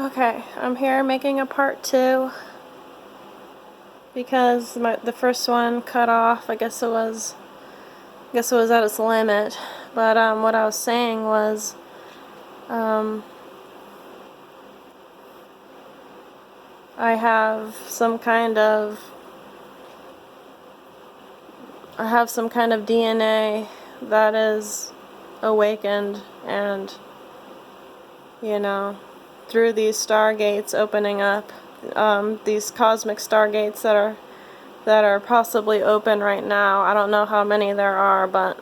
Okay, I'm here making a part 2 because the first one cut off. I guess it was at its limit. But what I was saying was I have some kind of DNA that is awakened, and through these stargates opening up, these cosmic stargates that are possibly open right now. I don't know how many there are, but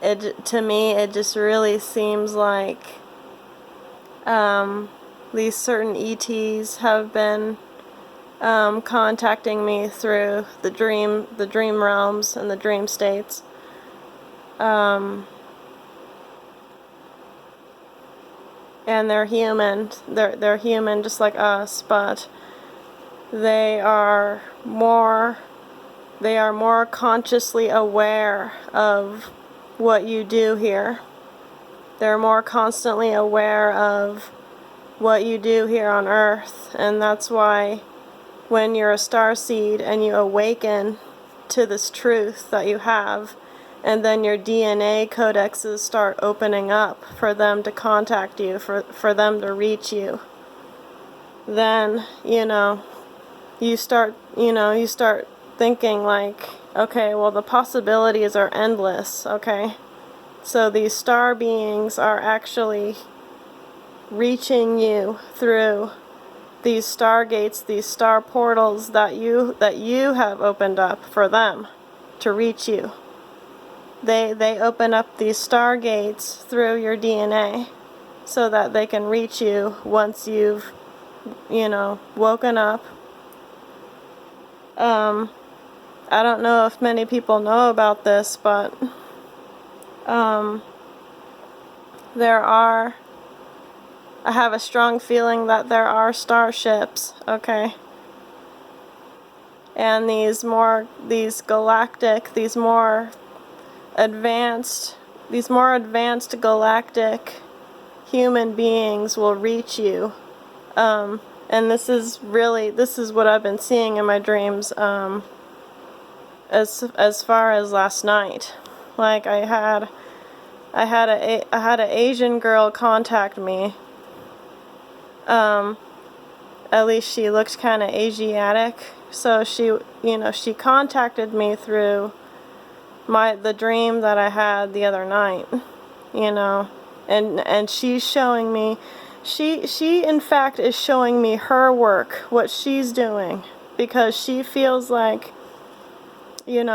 to me it just really seems like these certain ETs have been contacting me through the dream realms and the dream states. And they're human. They're human just like us, but they are more consciously aware of what you do here. They're more constantly aware of what you do here on Earth, and that's why when you're a starseed and you awaken to this truth that you have, and then your DNA codexes start opening up for them to contact you, for them to reach you, then you start thinking like, okay, well, the possibilities are endless. Okay, so these star beings are actually reaching you through these stargates, these star portals that you have opened up for them to reach you. They open up these stargates through your DNA so that they can reach you once you've woken up. I don't know if many people know about this, but I have a strong feeling that there are starships, okay? And these more advanced galactic human beings will reach you. And this is what I've been seeing in my dreams, as far as last night. Like I had an Asian girl contact me. At least she looked kind of Asiatic. So she contacted me through the dream that I had the other night, and she's showing me, she in fact is showing me her work, what she's doing, because she feels like she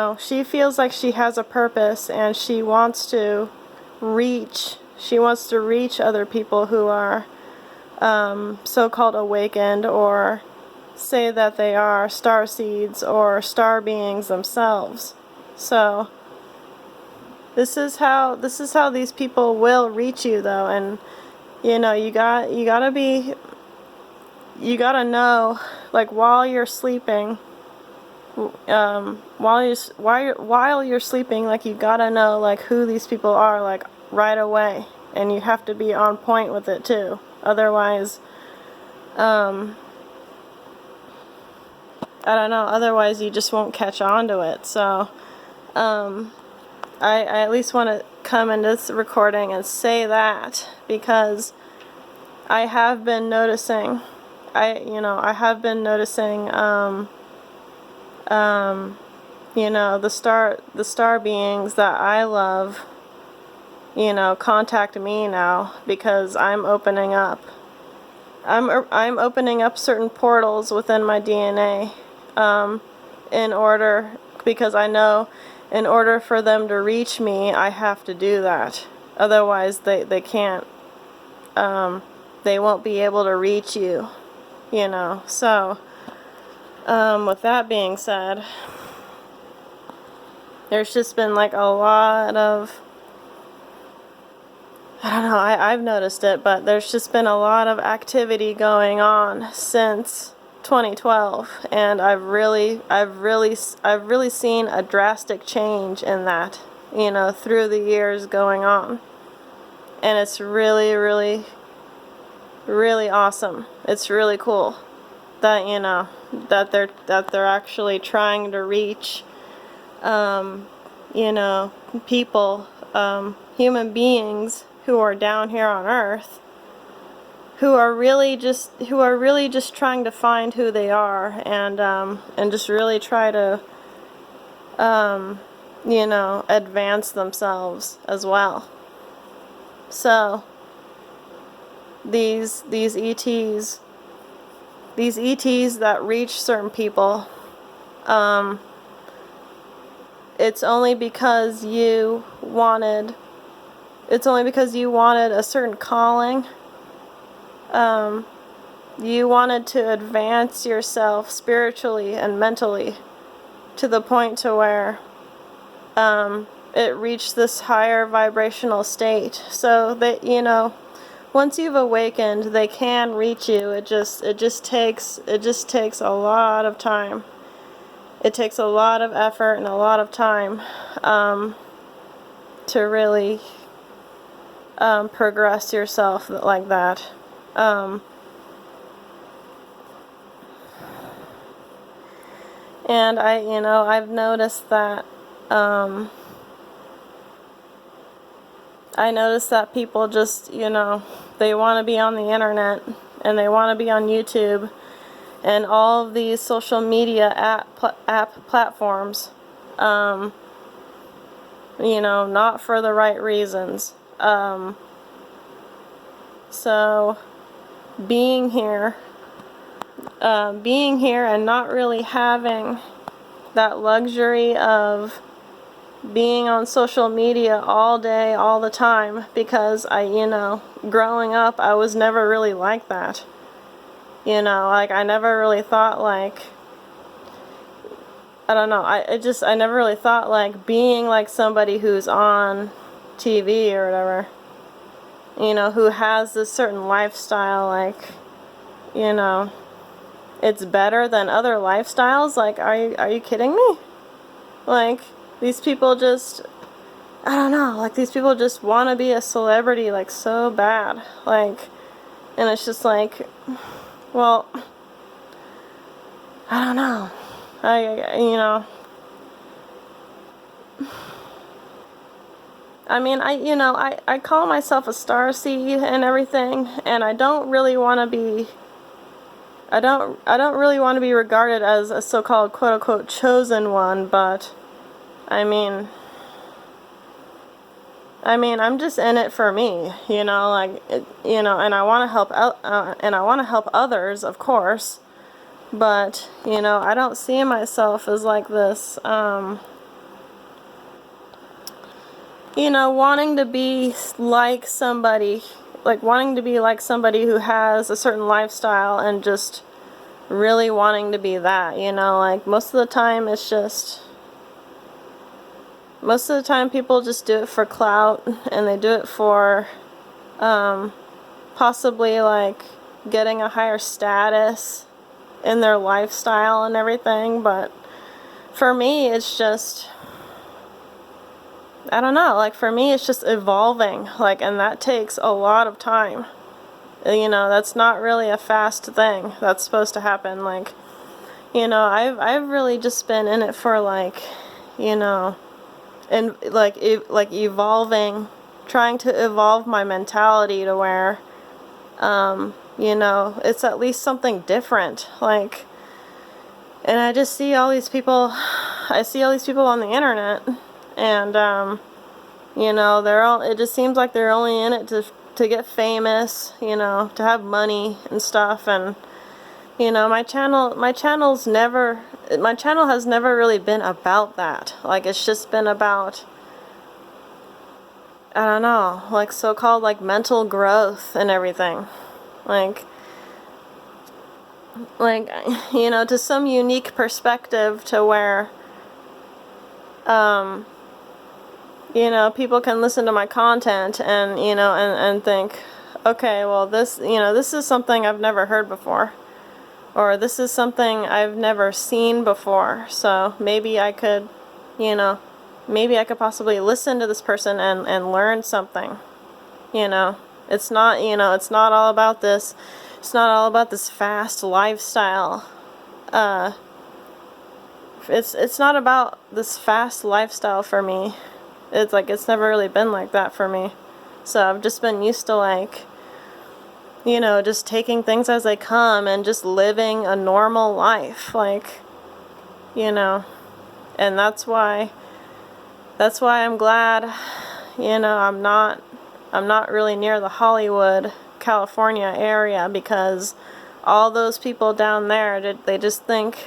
has a purpose, and she wants to reach other people who are so-called awakened, or say that they are star seeds or star beings themselves. So this is how these people will reach you, though. And you gotta know, like, while you're sleeping, while you're sleeping, like, you gotta know, like, who these people are, like, right away, and you have to be on point with it too. Otherwise, I don't know. Otherwise, you just won't catch on to it. So, I at least want to come into this recording and say that, because I have been noticing. I have been noticing. The star beings that I love, contact me now, because I'm opening up. I'm opening up certain portals within my DNA, because I know in order for them to reach me, I have to do that. Otherwise, they can't. They won't be able to reach you. So, with that being said, there's just been like a lot of, I don't know, I've noticed it, but there's just been a lot of activity going on since 2012, and I've really seen a drastic change in that, through the years going on. And it's really, really really awesome. It's really cool that, you know, that they're actually trying to reach, you know, people, human beings who are down here on Earth, who are really just trying to find who they are, and just really try to, you know, advance themselves as well. So these ETs that reach certain people, it's only because you wanted a certain calling. You wanted to advance yourself spiritually and mentally to the point to where it reached this higher vibrational state, so that, you know, once you've awakened, they can reach you. It just takes a lot of time. It takes a lot of effort and a lot of time to really progress yourself like that. And I've noticed that people just, you know, they want to be on the internet, and they want to be on YouTube and all of these social media app platforms, you know, not for the right reasons. So being here and not really having that luxury of being on social media all day, all the time, because growing up, I was never really like that. You know, like, I never really thought, like, I don't know, I never really thought, like, being like somebody who's on TV or whatever, you know, who has this certain lifestyle, like, you know, it's better than other lifestyles. Like, are you kidding me? Like, these people just, I don't know, like, these people just want to be a celebrity, like, so bad, like, and it's just like, well, I don't know, I mean, I call myself a starseed and everything, and I don't really want to be, I don't really want to be regarded as a so-called quote-unquote chosen one, but I'm just in it for me, you know, like, and I want to help out, and I want to help others, of course, but, you know, I don't see myself as like this, you know, wanting to be like somebody who has a certain lifestyle and just really wanting to be that, you know, like, most of the time people just do it for clout, and they do it for possibly, like, getting a higher status in their lifestyle and everything. But for me, it's just, I don't know, like, for me, it's just evolving, like, and that takes a lot of time. You know, that's not really a fast thing that's supposed to happen. Like, you know, I've really just been in it for, like, you know, and like evolving, trying to evolve my mentality to where, you know, it's at least something different. Like, and I just see all these people, on the internet, and you know, it just seems like they're only in it to get famous, you know, to have money and stuff. And, you know, my channel has never really been about that. Like, it's just been about, I don't know, like, so-called, like, mental growth and everything. Like, you know, to some unique perspective to where, you know, people can listen to my content and, you know, and think, okay, well, this is something I've never heard before, or this is something I've never seen before, so maybe I could, you know, possibly listen to this person and learn something, you know. It's not, it's not all about this. It's not all about this fast lifestyle. It's not about this fast lifestyle for me. It's like, it's never really been like that for me. So I've just been used to, like, just taking things as they come and just living a normal life, like, and that's why I'm glad, I'm not really near the Hollywood, California area, because all those people down there, they just think,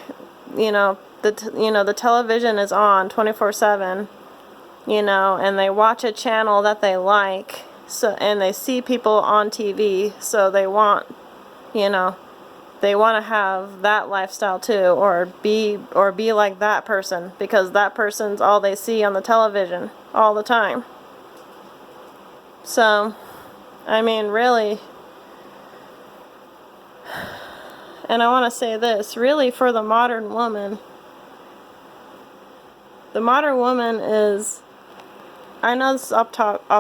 the television is on 24/7, and they watch a channel that they like, so, and they see people on TV, so they want, they want to have that lifestyle too, or be like that person, because that person's all they see on the television all the time. So, I mean, really, and I want to say this, really, for the modern woman is, I know this is off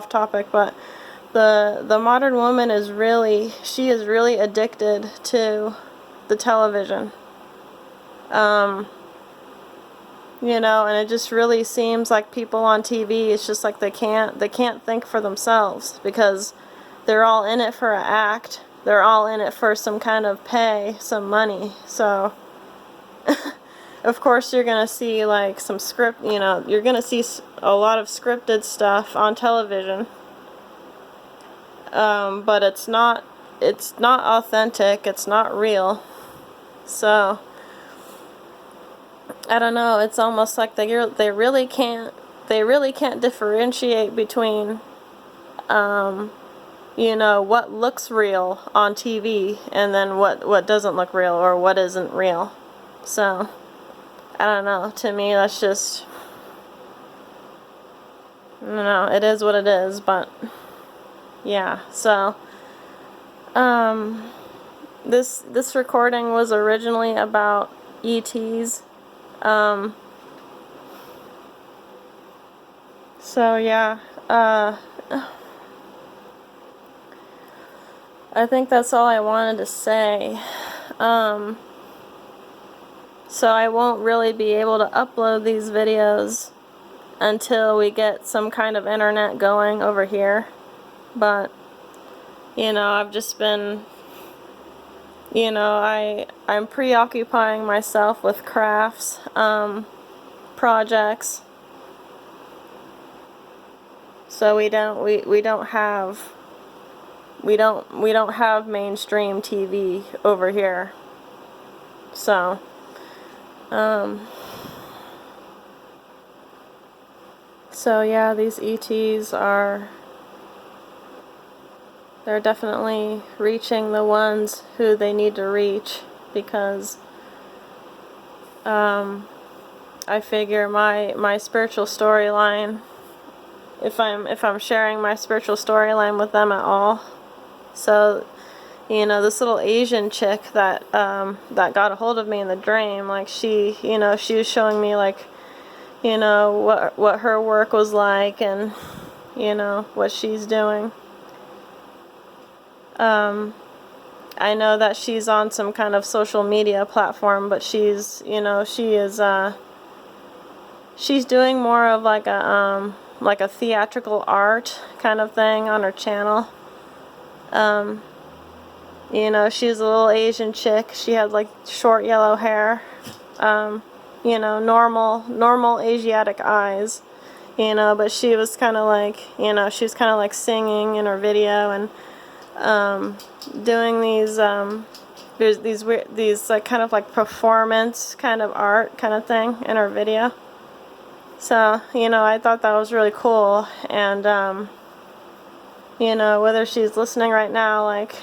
topic, but the modern woman is really, she is really addicted to the television. And it just really seems like people on TV, it's just like they can't think for themselves, because they're all in it for an act. They're all in it for some kind of pay, some money. So of course you're going to see like some script, you're going to see a lot of scripted stuff on television. But it's not authentic, it's not real. So I don't know, it's almost like they really can't differentiate between what looks real on TV and then what doesn't look real, or what isn't real. So I don't know, to me that's just, I don't know, it is what it is. But yeah, so this recording was originally about ETs. So yeah, I think that's all I wanted to say. So I won't really be able to upload these videos until we get some kind of internet going over here. But I've just been, I'm preoccupying myself with crafts, projects. So we don't have mainstream TV over here. So so yeah, these ETs they're definitely reaching the ones who they need to reach, because I figure my spiritual storyline, if I'm sharing my spiritual storyline with them at all. So this little Asian chick that got a hold of me in the dream, like she was showing me, like, what her work was like, and what she's doing. I know that she's on some kind of social media platform, but she's doing more of like a theatrical art kind of thing on her channel. She's a little Asian chick. She had like short yellow hair, normal Asiatic eyes, but she was kind of like, singing in her video, and doing these there's these like kind of like performance kind of art kind of thing in her video. So I thought that was really cool, and whether she's listening right now, like,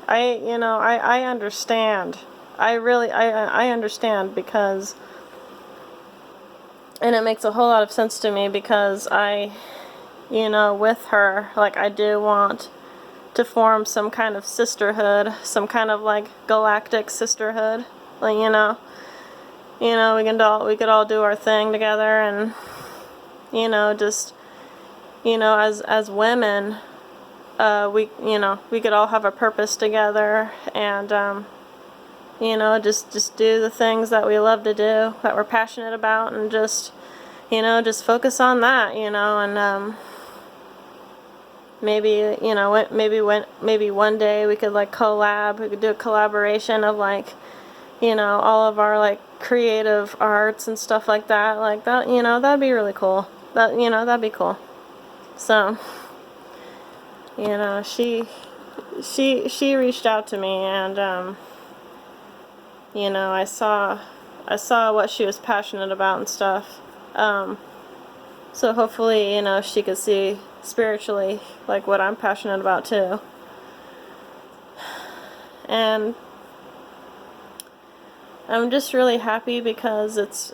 I understand. I understand, because, and it makes a whole lot of sense to me, because with her, like, I do want to form some kind of sisterhood, some kind of like galactic sisterhood. Like, we could all do our thing together, and just as women, we could all have a purpose together, and just do the things that we love to do, that we're passionate about, and just focus on that, and maybe maybe one day we could like collab. We could do a collaboration of like all of our like creative arts and stuff like that. Like that, that'd be really cool. That'd be cool. So, she reached out to me, and I saw what she was passionate about and stuff. So hopefully, she could see spiritually like what I'm passionate about too. And I'm just really happy because it's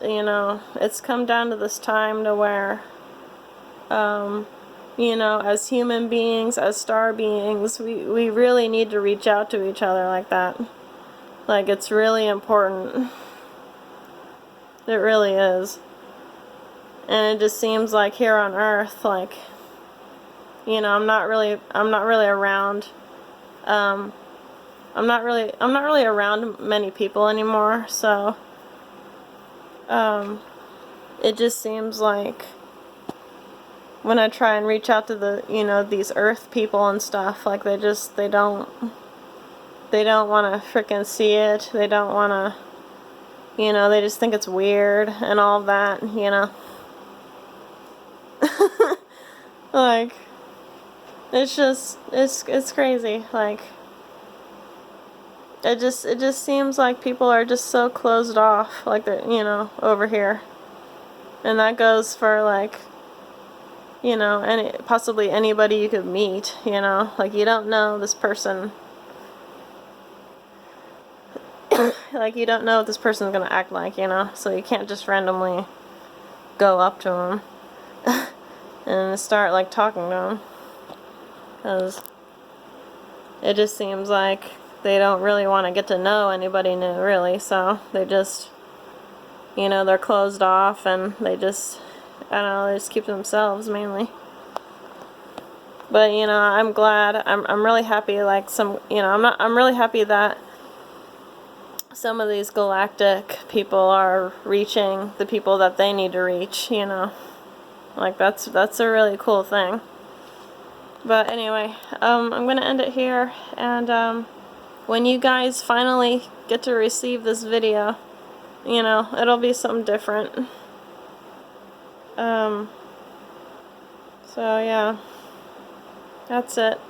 come down to this time to where as human beings, as star beings, we really need to reach out to each other like that. Like, it's really important. It really is. And it just seems like here on Earth, like, I'm not really around. I'm not really around many people anymore. So, it just seems like when I try and reach out to the these Earth people and stuff, like they don't want to frickin' see it. They don't want to, they just think it's weird and all that, Like, it's crazy. Like, it just seems like people are just so closed off, like they're, over here. And that goes for like, possibly anybody you could meet, like you don't know this person. Like, you don't know what this person's gonna act like, so you can't just randomly go up to them and start like talking to them, because it just seems like they don't really want to get to know anybody new, really. So they just, they're closed off, and they just, I don't know, they just keep to themselves mainly. But I'm glad. I'm really happy. Like I'm really happy that some of these galactic people are reaching the people that they need to reach, Like, that's a really cool thing. But anyway, I'm going to end it here, and when you guys finally get to receive this video, it'll be something different. So yeah, that's it.